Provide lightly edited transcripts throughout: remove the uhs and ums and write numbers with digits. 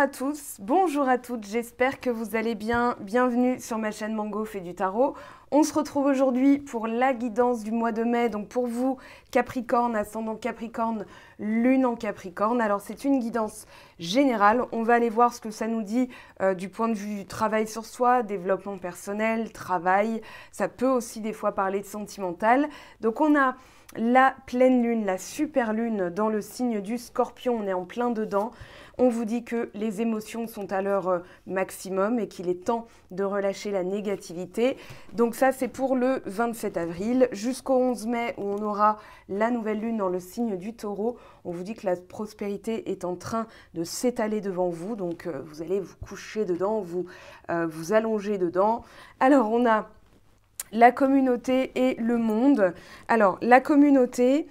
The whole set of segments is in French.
à tous, bonjour à toutes, j'espère que vous allez bien. Bienvenue sur ma chaîne Mango fait du tarot. On se retrouve aujourd'hui pour la guidance du mois de mai. Donc pour vous, Capricorne, ascendant Capricorne, lune en Capricorne. Alors c'est une guidance générale. On va aller voir ce que ça nous dit du point de vue du travail sur soi, développement personnel, travail. Ça peut aussi des fois parler de sentimental. Donc on a la pleine lune, la super lune dans le signe du Scorpion. On est en plein dedans. On vous dit que les émotions sont à leur maximum et qu'il est temps de relâcher la négativité. Donc ça, c'est pour le 27 avril jusqu'au 11 mai où on aura la nouvelle lune dans le signe du Taureau. On vous dit que la prospérité est en train de s'étaler devant vous. Donc vous allez vous coucher dedans, vous allonger dedans. Alors, on a la communauté et le monde. Alors, la communauté...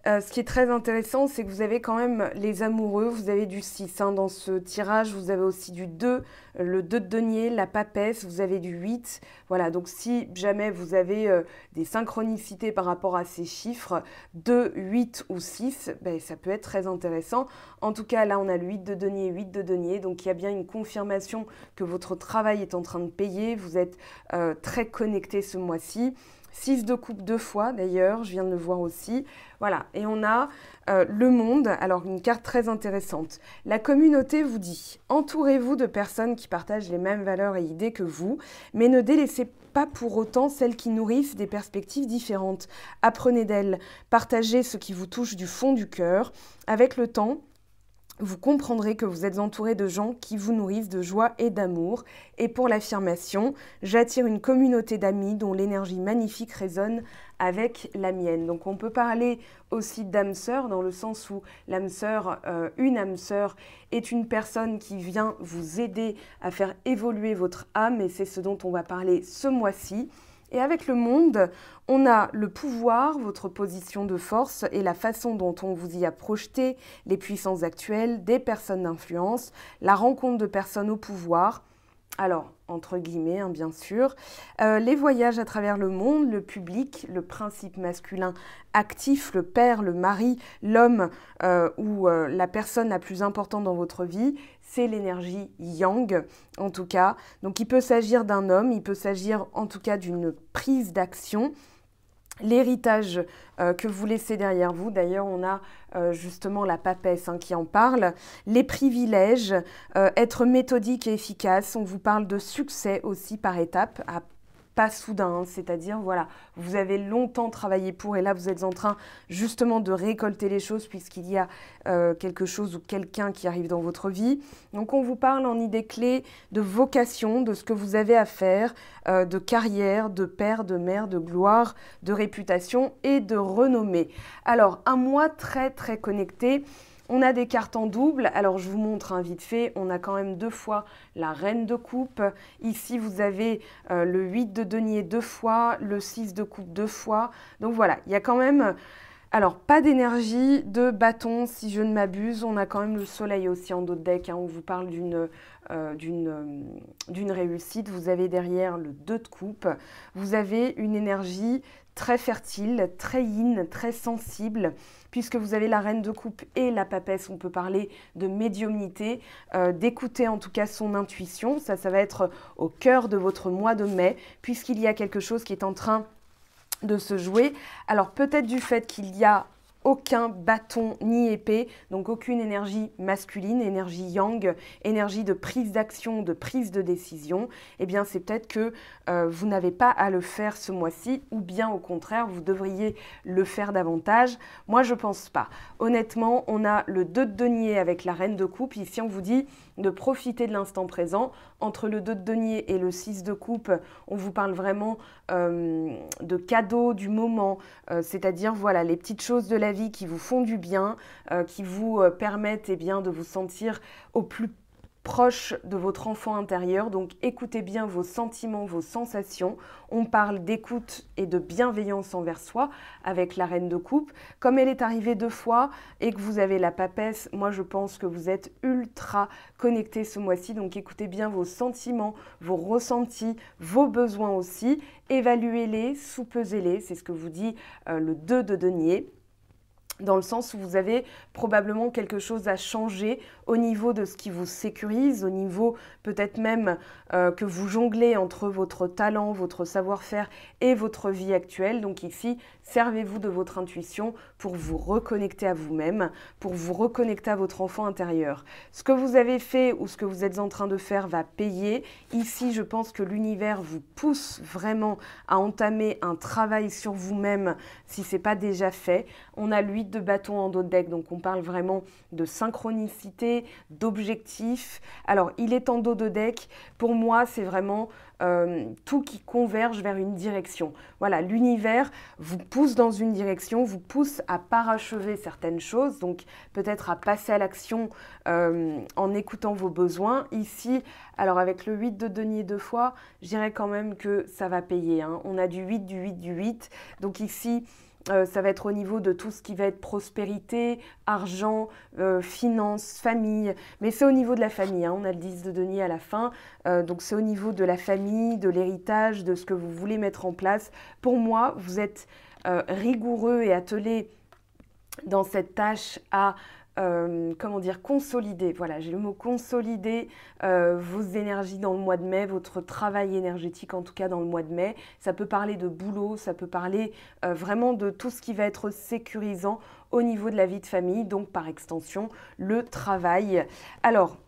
ce qui est très intéressant, c'est que vous avez quand même les amoureux, vous avez du 6 dans ce tirage, vous avez aussi du 2, le 2 de denier, la papesse, vous avez du 8. Voilà, donc si jamais vous avez des synchronicités par rapport à ces chiffres, 2, 8 ou 6, ben, ça peut être très intéressant. En tout cas, là, on a le 8 de denier, 8 de denier, donc il y a bien une confirmation que votre travail est en train de payer, vous êtes très connecté ce mois-ci. 6 de coupe 2 fois d'ailleurs, je viens de le voir aussi. Voilà, et on a le monde, alors une carte très intéressante. La communauté vous dit, entourez-vous de personnes qui partagent les mêmes valeurs et idées que vous, mais ne délaissez pas pour autant celles qui nourrissent des perspectives différentes. Apprenez d'elles, partagez ce qui vous touche du fond du cœur. Avec le temps, vous comprendrez que vous êtes entouré de gens qui vous nourrissent de joie et d'amour. Et pour l'affirmation, j'attire une communauté d'amis dont l'énergie magnifique résonne avec la mienne. Donc on peut parler aussi d'âme sœur dans le sens où l'âme sœur, une âme sœur est une personne qui vient vous aider à faire évoluer votre âme et c'est ce dont on va parler ce mois-ci. Et avec le monde, on a le pouvoir, votre position de force et la façon dont on vous y a projeté, les puissances actuelles, des personnes d'influence, la rencontre de personnes au pouvoir, alors entre guillemets bien sûr, les voyages à travers le monde, le public, le principe masculin actif, le père, le mari, l'homme ou la personne la plus importante dans votre vie, c'est l'énergie yang en tout cas. Donc il peut s'agir d'un homme, il peut s'agir en tout cas d'une prise d'action. L'héritage que vous laissez derrière vous, d'ailleurs on a justement la papesse qui en parle, les privilèges, être méthodique et efficace, on vous parle de succès aussi par étapes, pas soudain, c'est-à-dire voilà, vous avez longtemps travaillé pour et là vous êtes en train justement de récolter les choses puisqu'il y a quelque chose ou quelqu'un qui arrive dans votre vie. Donc on vous parle en idées clés de vocation, de ce que vous avez à faire, de carrière, de père, de mère, de gloire, de réputation et de renommée. Alors un mois très très connecté. On a des cartes en double, alors je vous montre vite fait, on a quand même 2 fois la reine de coupe. Ici vous avez le 8 de denier 2 fois, le 6 de coupe 2 fois. Donc voilà, il y a quand même, alors pas d'énergie de bâton si je ne m'abuse. On a quand même le soleil aussi en dos de deck, on vous parle d'une réussite. Vous avez derrière le 2 de coupe, vous avez une énergie très fertile, très yin, très sensible, puisque vous avez la reine de coupe et la papesse, on peut parler de médiumnité, d'écouter en tout cas son intuition, ça va être au cœur de votre mois de mai, puisqu'il y a quelque chose qui est en train de se jouer. Alors peut-être du fait qu'il y a aucun bâton ni épée, donc aucune énergie masculine, énergie yang, énergie de prise d'action, de prise de décision, eh bien c'est peut-être que vous n'avez pas à le faire ce mois-ci, ou bien au contraire, vous devriez le faire davantage. Moi, je pense pas. Honnêtement, on a le 2 de denier avec la reine de coupe. Ici, on vous dit de profiter de l'instant présent. Entre le 2 de denier et le 6 de coupe, on vous parle vraiment de cadeaux du moment, c'est-à-dire voilà, les petites choses de la vie qui vous font du bien, qui vous permettent bien, de vous sentir au plus proche de votre enfant intérieur. Donc écoutez bien vos sentiments, vos sensations. On parle d'écoute et de bienveillance envers soi avec la reine de coupe. Comme elle est arrivée 2 fois et que vous avez la papesse, moi je pense que vous êtes ultra connecté ce mois-ci. Donc écoutez bien vos sentiments, vos ressentis, vos besoins aussi. Évaluez-les, soupesez-les, c'est ce que vous dit le 2 de denier. dans le sens où vous avez probablement quelque chose à changer au niveau de ce qui vous sécurise, au niveau peut-être même que vous jonglez entre votre talent, votre savoir-faire et votre vie actuelle. Donc ici, servez-vous de votre intuition pour vous reconnecter à vous-même, pour vous reconnecter à votre enfant intérieur. Ce que vous avez fait ou ce que vous êtes en train de faire va payer. Ici, je pense que l'univers vous pousse vraiment à entamer un travail sur vous-même si ce n'est pas déjà fait. On a l'huile de bâton en dos de deck, donc on parle vraiment de synchronicité, d'objectif. Alors, il est en dos de deck. Pour moi, c'est vraiment tout qui converge vers une direction. Voilà, l'univers vous pousse dans une direction, vous pousse à parachever certaines choses, donc peut-être à passer à l'action en écoutant vos besoins. Ici, alors avec le 8 de denier 2 fois, je dirais quand même que ça va payer, hein. On a du 8, du 8, du 8. Donc ici, ça va être au niveau de tout ce qui va être prospérité, argent, finances, famille. Mais c'est au niveau de la famille, hein. On a le 10 de denier à la fin. Donc c'est au niveau de la famille, de l'héritage, de ce que vous voulez mettre en place. Pour moi, vous êtes rigoureux et attelé dans cette tâche à comment dire, consolider, voilà, j'ai le mot consolider vos énergies dans le mois de mai, votre travail énergétique en tout cas dans le mois de mai. Ça peut parler de boulot, ça peut parler vraiment de tout ce qui va être sécurisant au niveau de la vie de famille, donc par extension le travail. Alors,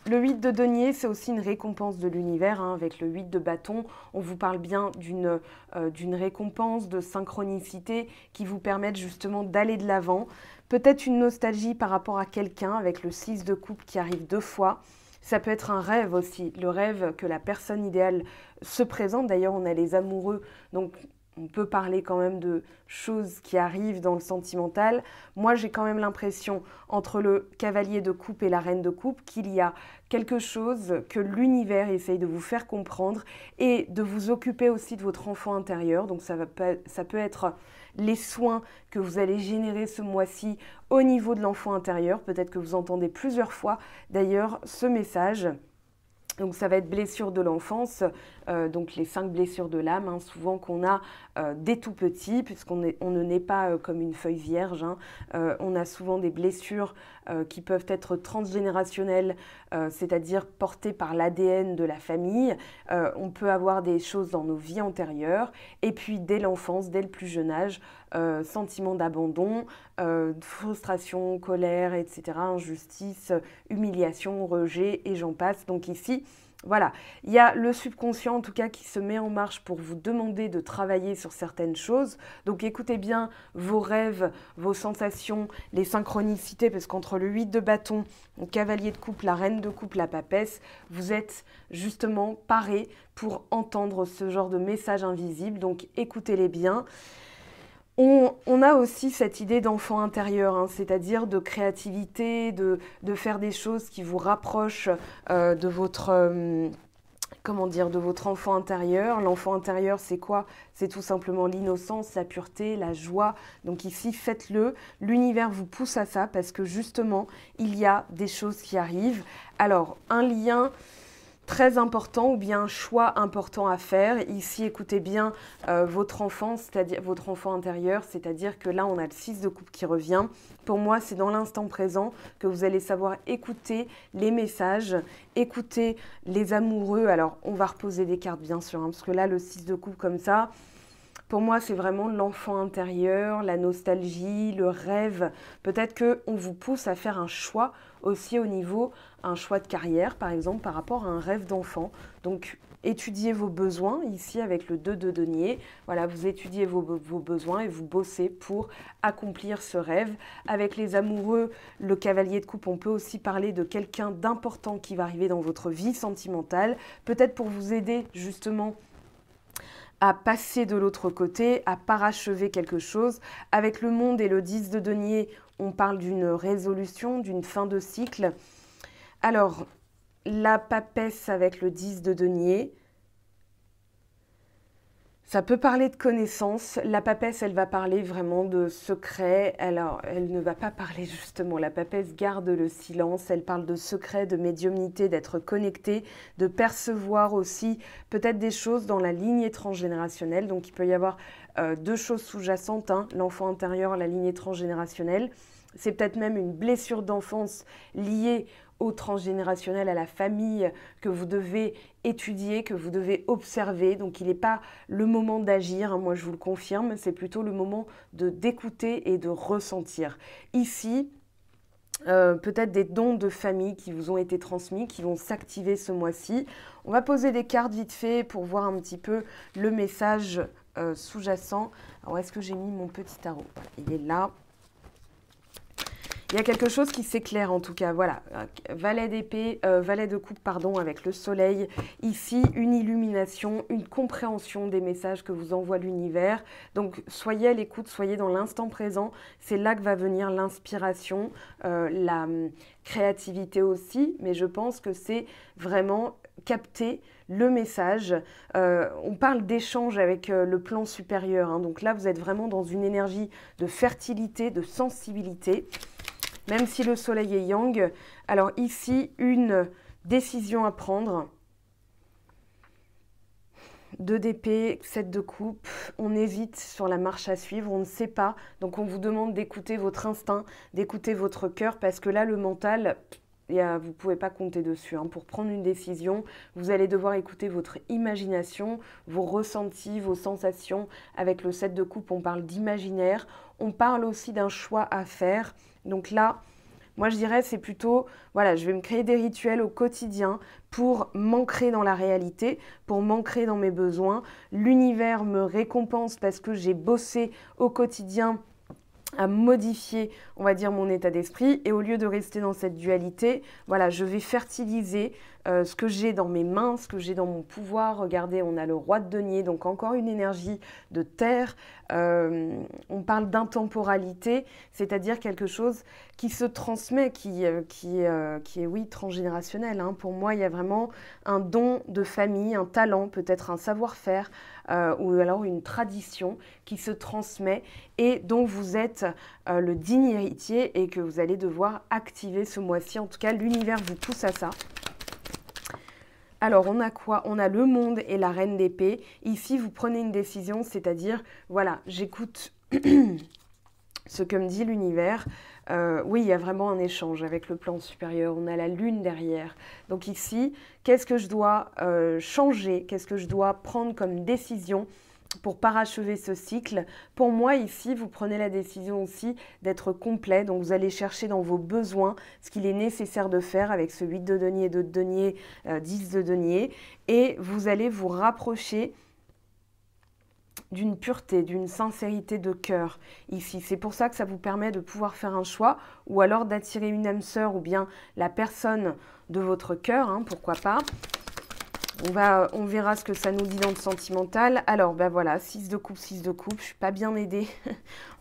le 8 de denier, c'est aussi une récompense de l'univers, hein. Avec le 8 de bâton, on vous parle bien d'une récompense, de synchronicité qui vous permettent justement d'aller de l'avant. Peut-être une nostalgie par rapport à quelqu'un avec le 6 de coupe qui arrive 2 fois. Ça peut être un rêve aussi, le rêve que la personne idéale se présente. D'ailleurs, on a les amoureux, donc on peut parler quand même de choses qui arrivent dans le sentimental. Moi, j'ai quand même l'impression, entre le cavalier de coupe et la reine de coupe, qu'il y a quelque chose que l'univers essaye de vous faire comprendre et de vous occuper aussi de votre enfant intérieur. Donc ça peut être les soins que vous allez générer ce mois-ci au niveau de l'enfant intérieur. Peut-être que vous entendez plusieurs fois d'ailleurs ce message. Donc ça va être blessures de l'enfance, donc les 5 blessures de l'âme, hein, souvent qu'on a dès tout petit, puisqu'on ne naît pas comme une feuille vierge, hein. On a souvent des blessures qui peuvent être transgénérationnelles, c'est-à-dire portées par l'ADN de la famille. On peut avoir des choses dans nos vies antérieures, et puis dès l'enfance, dès le plus jeune âge, sentiment d'abandon, frustration, colère, etc., injustice, humiliation, rejet, et j'en passe. Donc ici, voilà, il y a le subconscient en tout cas qui se met en marche pour vous demander de travailler sur certaines choses. Donc écoutez bien vos rêves, vos sensations, les synchronicités, parce qu'entre le 8 de bâton, le cavalier de coupe, la reine de coupe, la papesse, vous êtes justement parés pour entendre ce genre de messages invisibles. Donc écoutez-les bien. On a aussi cette idée d'enfant intérieur, hein, c'est-à-dire de créativité, de faire des choses qui vous rapprochent de votre, comment dire, de votre enfant intérieur. L'enfant intérieur, c'est quoi? C'est tout simplement l'innocence, la pureté, la joie. Donc ici, faites-le. L'univers vous pousse à ça parce que justement, il y a des choses qui arrivent. Alors, un lien très important ou bien un choix important à faire. Ici, écoutez bien votre enfant, c'est-à-dire votre enfant intérieur, c'est-à-dire que là, on a le 6 de coupe qui revient. Pour moi, c'est dans l'instant présent que vous allez savoir écouter les messages, écouter les amoureux. Alors, on va reposer des cartes, bien sûr, hein, parce que là, le 6 de coupe comme ça, pour moi, c'est vraiment l'enfant intérieur, la nostalgie, le rêve. Peut-être qu'on vous pousse à faire un choix aussi au niveau, un choix de carrière, par exemple, par rapport à un rêve d'enfant. Donc, étudiez vos besoins, ici avec le 2 de denier. Voilà, vous étudiez vos besoins et vous bossez pour accomplir ce rêve. Avec les amoureux, le cavalier de coupe, on peut aussi parler de quelqu'un d'important qui va arriver dans votre vie sentimentale. Peut-être pour vous aider, justement, à passer de l'autre côté, à parachever quelque chose. Avec le monde et le 10 de denier, on parle d'une résolution, d'une fin de cycle. Alors, la papesse avec le 10 de denier, ça peut parler de connaissances. La papesse, elle va parler vraiment de secrets. Alors, elle ne va pas parler justement. La papesse garde le silence. Elle parle de secrets, de médiumnité, d'être connecté, de percevoir aussi peut-être des choses dans la lignée transgénérationnelle. Donc, il peut y avoir deux choses sous-jacentes, hein, l'enfant intérieur, la lignée transgénérationnelle. C'est peut-être même une blessure d'enfance liée au transgénérationnel, à la famille que vous devez étudier, que vous devez observer. Donc il n'est pas le moment d'agir, hein, moi je vous le confirme, c'est plutôt le moment d'écouter et de ressentir. Ici, peut-être des dons de famille qui vous ont été transmis, qui vont s'activer ce mois-ci. On va poser des cartes vite fait pour voir un petit peu le message sous-jacent. Alors, est-ce que j'ai mis mon petit tarot? Il est là. Il y a quelque chose qui s'éclaire en tout cas, voilà, valet d'épée, valet de coupe, pardon, avec le soleil. Ici, une illumination, une compréhension des messages que vous envoie l'univers. Donc, soyez à l'écoute, soyez dans l'instant présent. C'est là que va venir l'inspiration, la créativité aussi. Mais je pense que c'est vraiment capter le message. On parle d'échange avec le plan supérieur, hein. Donc là, vous êtes vraiment dans une énergie de fertilité, de sensibilité. Même si le soleil est yang, alors ici, une décision à prendre. 2 d'épée, 7 de coupe, on hésite sur la marche à suivre, on ne sait pas. Donc on vous demande d'écouter votre instinct, d'écouter votre cœur, parce que là, le mental, vous ne pouvez pas compter dessus, hein. Pour prendre une décision, vous allez devoir écouter votre imagination, vos ressentis, vos sensations. Avec le 7 de coupe, on parle d'imaginaire. On parle aussi d'un choix à faire. Donc là, moi je dirais c'est plutôt, voilà, je vais me créer des rituels au quotidien pour m'ancrer dans la réalité, pour m'ancrer dans mes besoins. L'univers me récompense parce que j'ai bossé au quotidien à modifier, on va dire, mon état d'esprit. Et au lieu de rester dans cette dualité, voilà, je vais fertiliser ce que j'ai dans mes mains, ce que j'ai dans mon pouvoir. Regardez, on a le roi de denier, donc encore une énergie de terre. On parle d'intemporalité, c'est-à-dire quelque chose qui se transmet, qui est, oui, transgénérationnel, hein. Pour moi, il y a vraiment un don de famille, un talent, peut-être un savoir-faire, ou alors une tradition qui se transmet et dont vous êtes le digne héritier et que vous allez devoir activer ce mois-ci. En tout cas, l'univers vous pousse à ça. Alors, on a quoi? On a le monde et la reine d'épée. Ici, vous prenez une décision, c'est-à-dire, voilà, j'écoute ce que me dit l'univers. Oui, il y a vraiment un échange avec le plan supérieur. On a la lune derrière. Donc ici, qu'est-ce que je dois changer? Qu'est-ce que je dois prendre comme décision pour parachever ce cycle? Pour moi, ici, vous prenez la décision aussi d'être complet. Donc, vous allez chercher dans vos besoins ce qu'il est nécessaire de faire avec ce 8 de denier, 2 de denier, 10 de denier. Et vous allez vous rapprocher d'une pureté, d'une sincérité de cœur ici. C'est pour ça que ça vous permet de pouvoir faire un choix ou alors d'attirer une âme sœur ou bien la personne de votre cœur, hein, pourquoi pas. On verra ce que ça nous dit dans le sentimental. Alors, ben voilà, 6 de coupe, 6 de coupe. Je ne suis pas bien aidée.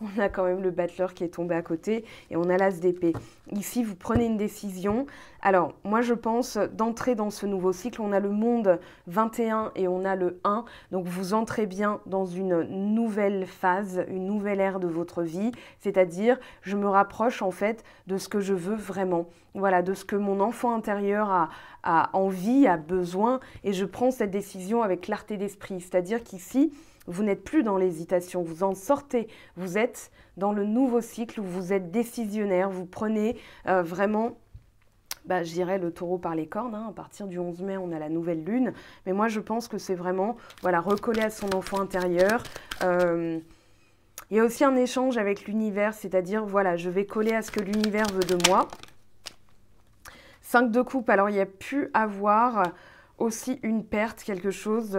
On a quand même le battleur qui est tombé à côté et on a l'as d'épée. Ici, vous prenez une décision. Alors, moi, je pense d'entrer dans ce nouveau cycle. On a le monde 21 et on a le 1. Donc, vous entrez bien dans une nouvelle phase, une nouvelle ère de votre vie. C'est-à-dire, je me rapproche en fait de ce que je veux vraiment. Voilà, de ce que mon enfant intérieur a envie, a besoin. Et je prends cette décision avec clarté d'esprit. C'est-à-dire qu'ici, vous n'êtes plus dans l'hésitation, vous en sortez. Vous êtes dans le nouveau cycle où vous êtes décisionnaire. Vous prenez vraiment, je dirais, le taureau par les cornes. Hein. À partir du 11 mai, on a la nouvelle lune. Mais moi, je pense que c'est vraiment, voilà, recoller à son enfant intérieur. Il y a aussi un échange avec l'univers, c'est-à-dire, voilà, je vais coller à ce que l'univers veut de moi. 5 de coupe, alors il y a pu avoir aussi une perte, quelque chose.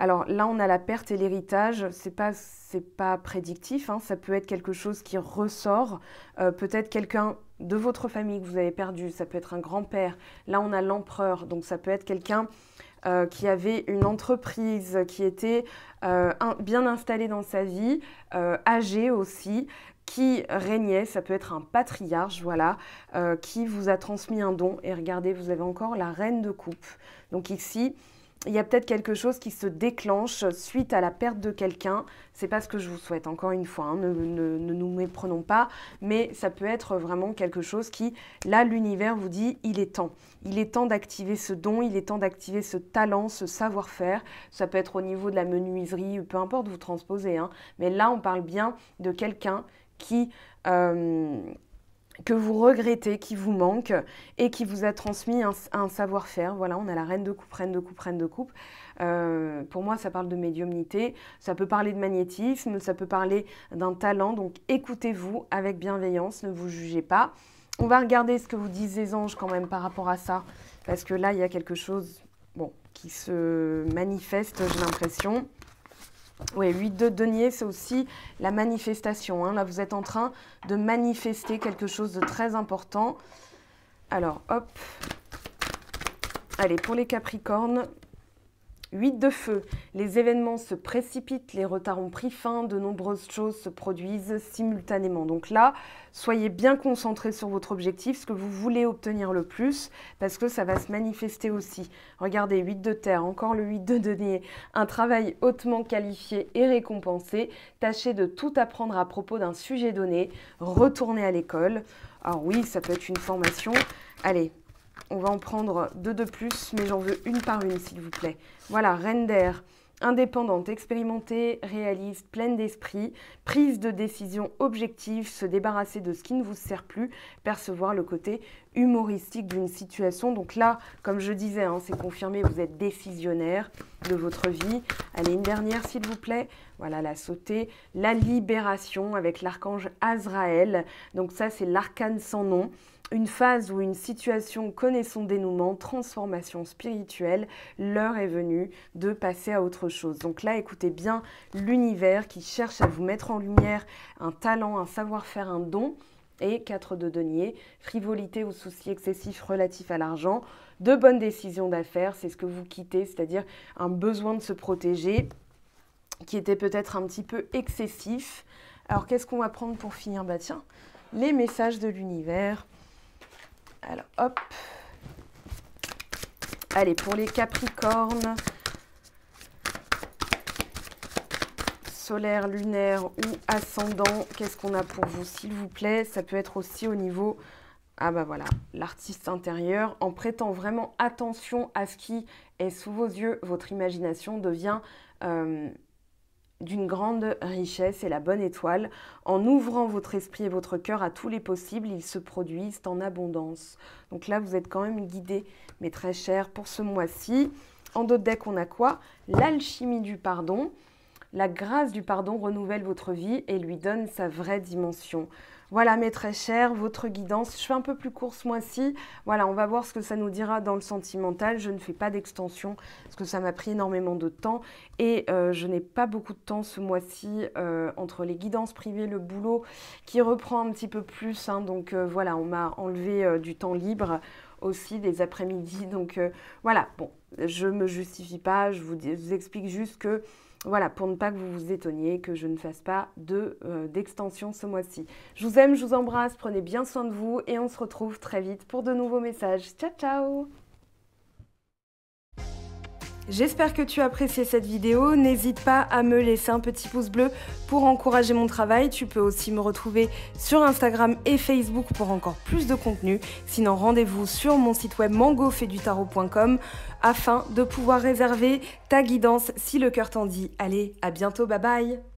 Alors là, on a la perte et l'héritage, c'est pas prédictif, hein, ça peut être quelque chose qui ressort, peut-être quelqu'un de votre famille que vous avez perdu, ça peut être un grand-père. Là, on a l'empereur, donc ça peut être quelqu'un qui avait une entreprise, qui était bien installé dans sa vie, âgé aussi, qui régnait, ça peut être un patriarche, voilà, qui vous a transmis un don. Et regardez, vous avez encore la reine de coupe. Donc ici, il y a peut-être quelque chose qui se déclenche suite à la perte de quelqu'un. C'est pas ce que je vous souhaite, encore une fois, hein, ne nous méprenons pas, mais ça peut être vraiment quelque chose qui, là, l'univers vous dit, il est temps. Il est temps d'activer ce don, il est temps d'activer ce talent, ce savoir-faire. Ça peut être au niveau de la menuiserie, peu importe, vous transposez, hein, mais là, on parle bien de quelqu'un qui... que vous regrettez, qui vous manque et qui vous a transmis un savoir-faire. Voilà, on a la reine de coupe, reine de coupe, reine de coupe. Pour moi, ça parle de médiumnité, ça peut parler de magnétisme, ça peut parler d'un talent. Donc, écoutez-vous avec bienveillance, ne vous jugez pas. On va regarder ce que vous disent les anges quand même par rapport à ça, parce que là, il y a quelque chose qui se manifeste, j'ai l'impression. Oui, 8 de denier, c'est aussi la manifestation. Hein. Là, vous êtes en train de manifester quelque chose de très important. Alors, hop. Allez, pour les Capricornes, 8 de feu. Les événements se précipitent, les retards ont pris fin, de nombreuses choses se produisent simultanément. Donc là, soyez bien concentrés sur votre objectif, ce que vous voulez obtenir le plus, parce que ça va se manifester aussi. Regardez, 8 de terre, encore le 8 de denier. Un travail hautement qualifié et récompensé. Tâchez de tout apprendre à propos d'un sujet donné. Retournez à l'école. Alors oui, ça peut être une formation. Allez. On va en prendre 2 de plus, mais j'en veux une par une, s'il vous plaît. Voilà, reine d'air, indépendante, expérimentée, réaliste, pleine d'esprit, prise de décision objective, se débarrasser de ce qui ne vous sert plus, percevoir le côté humoristique d'une situation. Donc là, comme je disais, hein, c'est confirmé, vous êtes décisionnaire de votre vie. Allez, une dernière, s'il vous plaît. Voilà, la sautée, la libération avec l'archange Azraël. Donc ça, c'est l'arcane sans nom. Une phase ou une situation connaît son dénouement, transformation spirituelle, l'heure est venue de passer à autre chose. Donc là, écoutez bien l'univers qui cherche à vous mettre en lumière un talent, un savoir-faire, un don. Et 4 de denier, frivolité ou soucis excessifs relatifs à l'argent, de bonnes décisions d'affaires, c'est ce que vous quittez, c'est-à-dire un besoin de se protéger qui était peut-être un petit peu excessif. Alors, qu'est-ce qu'on va prendre pour finir? Bah tiens, les messages de l'univers. Alors, hop. Allez, pour les Capricornes, solaire, lunaire ou ascendant, qu'est-ce qu'on a pour vous, s'il vous plaît? Ça peut être aussi au niveau, ah bah voilà, l'artiste intérieur. En prêtant vraiment attention à ce qui est sous vos yeux, votre imagination devient d'une grande richesse et la bonne étoile. En ouvrant votre esprit et votre cœur à tous les possibles, ils se produisent en abondance. Donc là, vous êtes quand même guidés, mais très chers, pour ce mois-ci. En d'autres decks, on a quoi? L'alchimie du pardon. La grâce du pardon renouvelle votre vie et lui donne sa vraie dimension. Voilà, mes très chers, votre guidance. Je fais un peu plus court ce mois-ci. Voilà, on va voir ce que ça nous dira dans le sentimental. Je ne fais pas d'extension parce que ça m'a pris énormément de temps. Et je n'ai pas beaucoup de temps ce mois-ci entre les guidances privées, le boulot qui reprend un petit peu plus. Hein, donc voilà, on m'a enlevé du temps libre aussi, des après-midi. Donc voilà, bon, je ne me justifie pas. Je vous explique juste que... Voilà, pour ne pas que vous vous étonniez que je ne fasse pas d'extension ce mois-ci. Je vous aime, je vous embrasse, prenez bien soin de vous et on se retrouve très vite pour de nouveaux messages. Ciao, ciao! J'espère que tu as apprécié cette vidéo. N'hésite pas à me laisser un petit pouce bleu pour encourager mon travail. Tu peux aussi me retrouver sur Instagram et Facebook pour encore plus de contenu. Sinon, rendez-vous sur mon site web mangofaidutarot.com afin de pouvoir réserver ta guidance si le cœur t'en dit. Allez, à bientôt, bye bye!